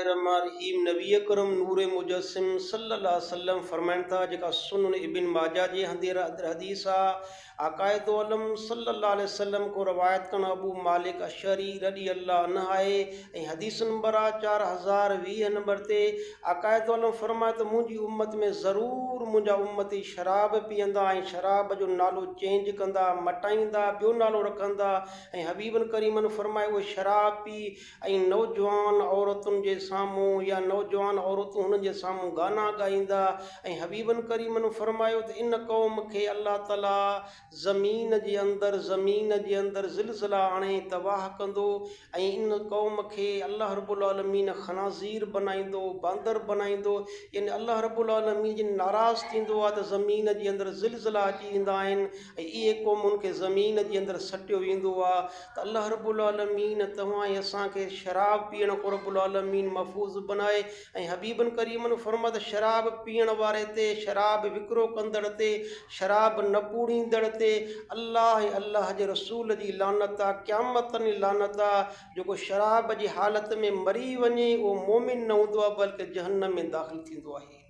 रहीम नबी अकरम नूर मुजस्सिम सल्लल्लाहु अलैहि वसल्लम फरमाइनि था जेका सुनन इब्न माजा जी हदीस आहे आकायद आलम सल्लल्लाहु अलैहि वसल्लम को रवायत कन अबू मालिक अशरी रदी अल्लाह अन्हु आहे ऐं हदीस नंबर आहे 4020 नंबर ते आकायद आलम फरमाए त मुंहिंजी उम्मत में ज़रूरु मुंहिंजा उम्मती शराब पीअंदा ऐं शराब जो नालो चेंज कंदा मटाईंदा ॿियो नालो रखंदा ऐं हबीबन करीमन फरमाए उहे शराब पी ऐं नौजवान औरतुनि जे साम्हूं या नौजवान औरतूं हुननि जे साम्हूं गाना ॻाईंदा ऐं हबीबन करीमन फरमायो त इन क़ौम खे अल्लाह ताला ज़मीन जे अंदरि ज़िलज़िला आणे तबाह कंदो ऐं इन क़ौम खे अल्लाह रब्बुल आलमीन खनाज़ीर बनाईंदो बांदर बनाईंदो यानी अल्लाह रब्बुल आलमीन जिन नाराज़ थींदो आहे त ज़मीन जे अंदरि ज़िलज़िला अची ईंदा आहिनि ऐं इहे क़ौमुनि खे ज़मीन जे अंदरि सटियो वेंदो आहे त अल्लाह रब्बुल आलमीन तव्हां ऐं असांखे शराब पीअण को रब्बुल आलमीन महफ़ूज़ बनाए ऐं हबीबन करीमन फरमात शराब पीअण वारे ते शराब विकिरो कंदड़ ते शराब न पूड़ींदड़ ते अल्लाह ऐं अल्लाह जे रसूल जी लानत आहे क़यामत ताईं लानत आहे जेको शराब जी हालत में मरी वञे उहो मोमिन न हूंदो आहे बल्कि जहन्नम में दाख़िल थींदो आहे।